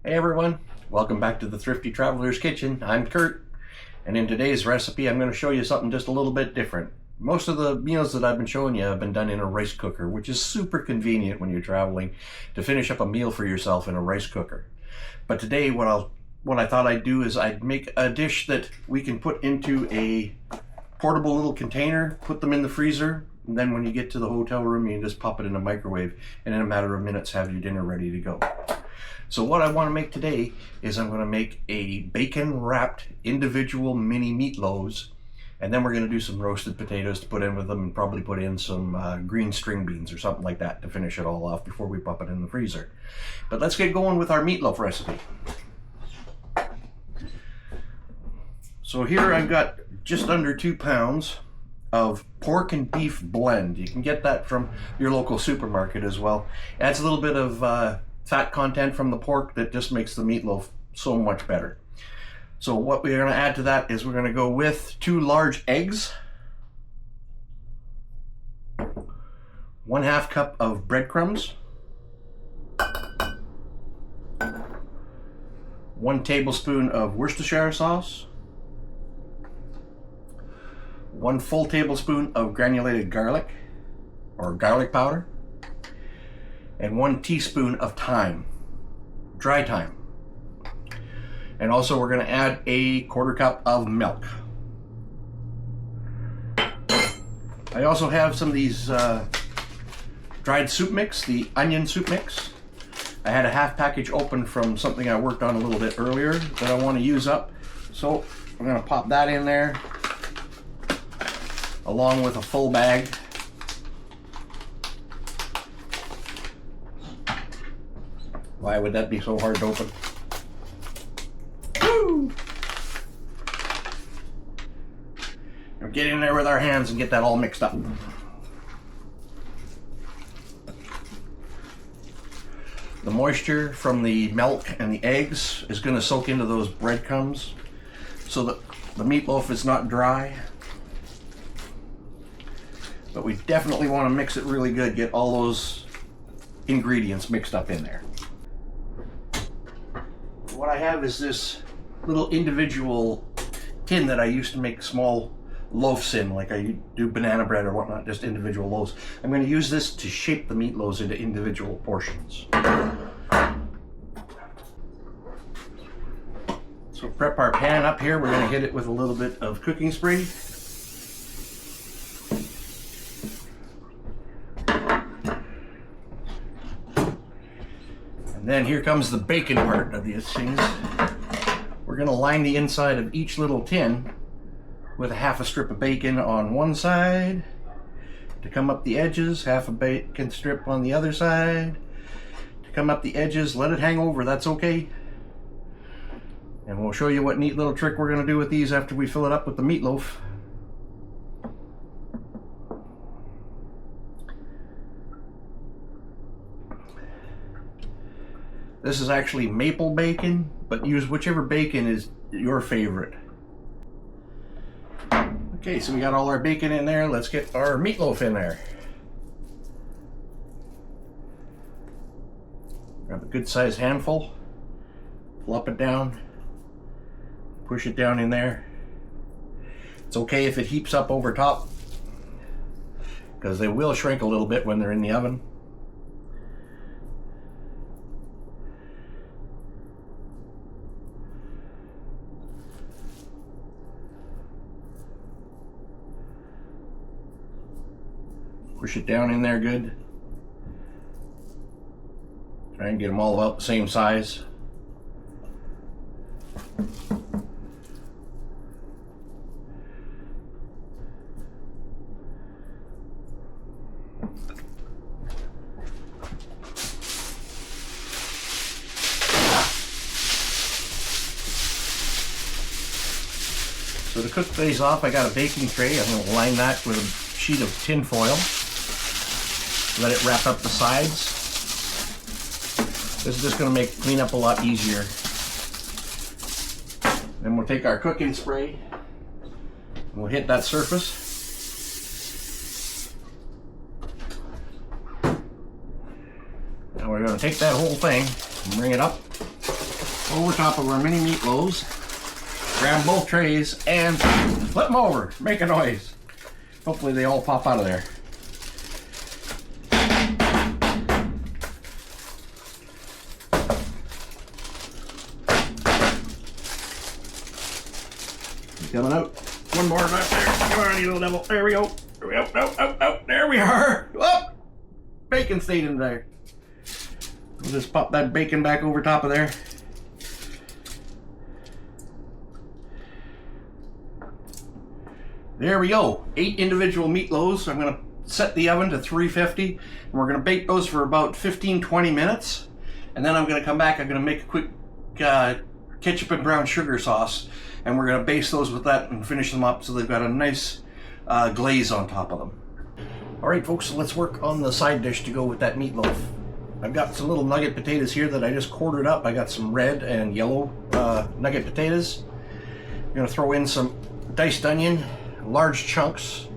Hey everyone, welcome back to the Thrifty Traveler's Kitchen. I'm Curt, and in today's recipe I'm going to show you something just a little bit different. Most of the meals that I've been showing you have been done in a rice cooker, which is super convenient when you're traveling to finish up a meal for yourself in a rice cooker. But today what I thought I'd do is I'd make a dish that we can put into a portable little container, put them in the freezer, and then when you get to the hotel room you can just pop it in the microwave and in a matter of minutes have your dinner ready to go. So what I want to make today is I'm going to make a bacon wrapped individual mini meatloaves, and then we're going to do some roasted potatoes to put in with them and probably put in some green string beans or something like that to finish it all off before we pop it in the freezer. But let's get going with our meatloaf recipe. So here I've got just under 2 pounds of pork and beef blend. You can get that from your local supermarket as well. Adds a little bit of fat content from the pork that just makes the meatloaf so much better. So what we're going to add to that is we're going to go with 2 large eggs, 1/2 cup of breadcrumbs, 1 tablespoon of Worcestershire sauce, 1 full tablespoon of granulated garlic or garlic powder, and 1 teaspoon of thyme, dry thyme. And also we're going to add a 1/4 cup of milk. I also have some of these dried soup mix, the onion soup mix. I had a half package open from something I worked on a little bit earlier that I want to use up. So I'm going to pop that in there along with a full bag. Why would that be so hard to open? Woo! Now get in there with our hands and get that all mixed up. The moisture from the milk and the eggs is going to soak into those breadcrumbs so that the meatloaf is not dry. But we definitely want to mix it really good, get all those ingredients mixed up in there. What I have is this little individual tin that I used to make small loaves in, like I do banana bread or whatnot, just individual loaves. I'm going to use this to shape the meatloaves into individual portions. So prep our pan up here. We're going to hit it with a little bit of cooking spray. And then here comes the bacon part of these things. We're going to line the inside of each little tin with a 1/2 strip of bacon on one side. To come up the edges, 1/2 bacon strip on the other side. To come up the edges, let it hang over, that's okay. And we'll show you what neat little trick we're going to do with these after we fill it up with the meatloaf. This is actually maple bacon, but use whichever bacon is your favorite. Okay, so we got all our bacon in there. Let's get our meatloaf in there. Grab a good sized handful, plop it down, push it down in there. It's okay if it heaps up over top, because they will shrink a little bit when they're in the oven. Push it down in there good. Try and get them all about the same size. So to cook these off, I got a baking tray. I'm going to line that with a sheet of tin foil. Let it wrap up the sides. This is just going to make cleanup a lot easier. Then we'll take our cooking spray and we'll hit that surface. Now we're going to take that whole thing and bring it up. over top of our mini meatloaves. Grab both trays and flip them over. Make a noise. Hopefully they all pop out of there. Coming out. One more left there. Come on, you little devil. There we go. There we go. Oh. There we are. Oh, bacon stayed in there. We'll just pop that bacon back over top of there. There we go. 8 individual meatloaves. I'm going to set the oven to 350. And we're going to bake those for about 15-20 minutes. And then I'm going to come back. I'm going to make a quick ketchup and brown sugar sauce. And we're going to baste those with that and finish them up so they've got a nice glaze on top of them. Alright folks, so let's work on the side dish to go with that meatloaf. I've got some little nugget potatoes here that I just quartered up. I got some red and yellow nugget potatoes. I'm going to throw in some diced onion, large chunks.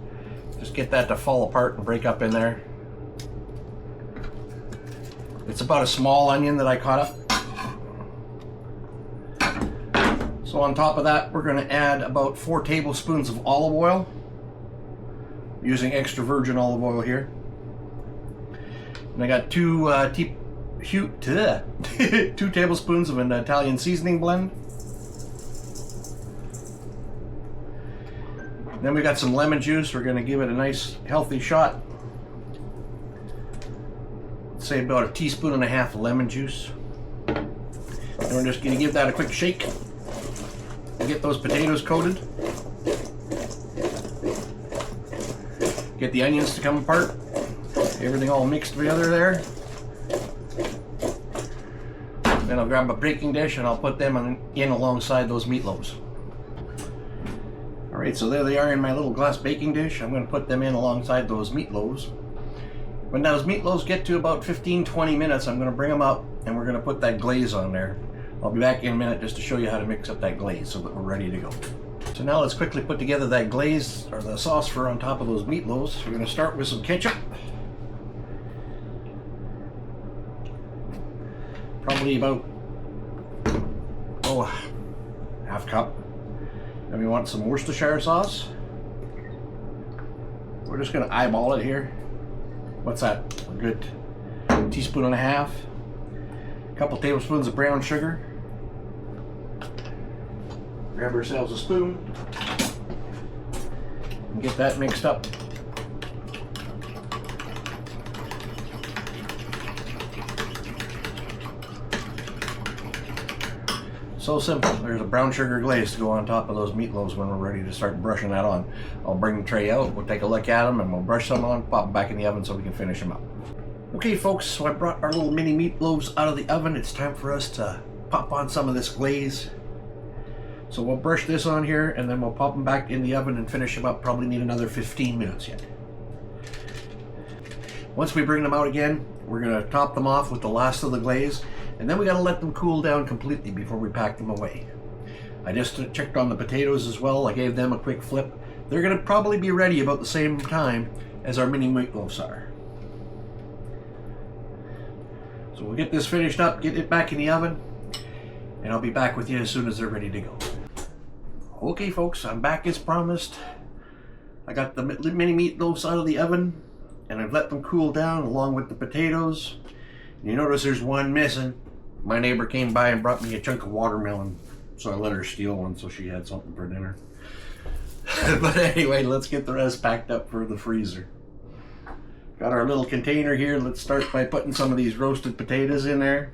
Just get that to fall apart and break up in there. It's about a small onion that I cut up. So on top of that, we're going to add about 4 tablespoons of olive oil. Using extra virgin olive oil here. And I got 2 tablespoons of an Italian seasoning blend. Then we got some lemon juice. We're going to give it a nice healthy shot. Say about 1.5 teaspoons of lemon juice. And we're just going to give that a quick shake. Get those potatoes coated. Get the onions to come apart. Everything all mixed together there. Then I'll grab a baking dish and I'll put them in alongside those meatloaves. Alright, so there they are in my little glass baking dish. I'm going to put them in alongside those meatloaves. When those meatloaves get to about 15-20 minutes, I'm going to bring them up and we're going to put that glaze on there. I'll be back in a minute just to show you how to mix up that glaze so that we're ready to go. So now let's quickly put together that glaze, or the sauce for on top of those meatloaves. We're going to start with some ketchup. Probably about, half cup. Then we want some Worcestershire sauce. We're just going to eyeball it here. What's that? A good 1.5 teaspoons. A couple tablespoons of brown sugar. Grab ourselves a spoon and get that mixed up. So simple. There's a brown sugar glaze to go on top of those meatloaves when we're ready to start brushing that on. I'll bring the tray out, we'll take a look at them, and we'll brush some on, pop them back in the oven so we can finish them up. Okay folks, so I brought our little mini meatloaves out of the oven. It's time for us to pop on some of this glaze. So we'll brush this on here and then we'll pop them back in the oven and finish them up. Probably need another 15 minutes yet. Once we bring them out again, we're going to top them off with the last of the glaze, and then we got to let them cool down completely before we pack them away. I just checked on the potatoes as well. I gave them a quick flip. They're going to probably be ready about the same time as our mini meatloaves are. So we'll get this finished up, get it back in the oven, and I'll be back with you as soon as they're ready to go. Okay folks, I'm back as promised. I got the mini meatloaves out of the oven and I've let them cool down along with the potatoes. You notice there's one missing. My neighbor came by and brought me a chunk of watermelon, so I let her steal one so she had something for dinner. But anyway, let's get the rest packed up for the freezer. Got our little container here. Let's start by putting some of these roasted potatoes in there.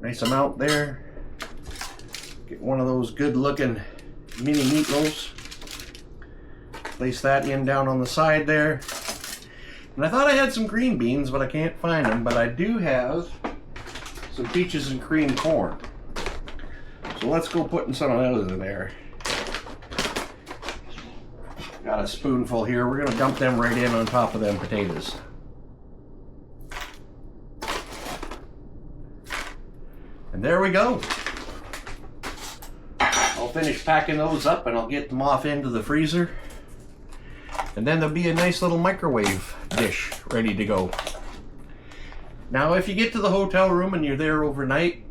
Nice amount there. Get one of those good looking mini meatloaves. Place that in down on the side there. And I thought I had some green beans, but I can't find them. But I do have some peaches and cream corn. So let's go putting some of those in there. Got a spoonful here. We're gonna dump them right in on top of them potatoes. And there we go. I'll finish packing those up and I'll get them off into the freezer. And then there'll be a nice little microwave dish ready to go. Now, if you get to the hotel room and you're there overnight,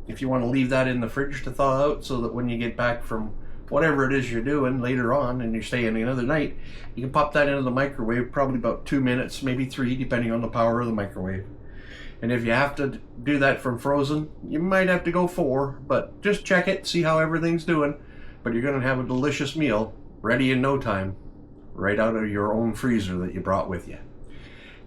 if you want to leave that in the fridge to thaw out so that when you get back from whatever it is you're doing later on and you're staying another night, you can pop that into the microwave, probably about 2 minutes, maybe 3, depending on the power of the microwave. And if you have to do that from frozen, you might have to go 4, but just check it, see how everything's doing. But you're going to have a delicious meal ready in no time, right out of your own freezer that you brought with you.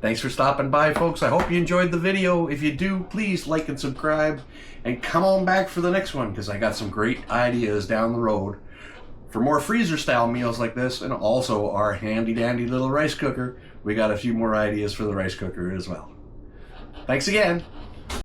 Thanks for stopping by, folks. I hope you enjoyed the video. If you do, please like and subscribe, and come on back for the next one, because I got some great ideas down the road for more freezer style meals like this, and also our handy dandy little rice cooker. We got a few more ideas for the rice cooker as well. Thanks again.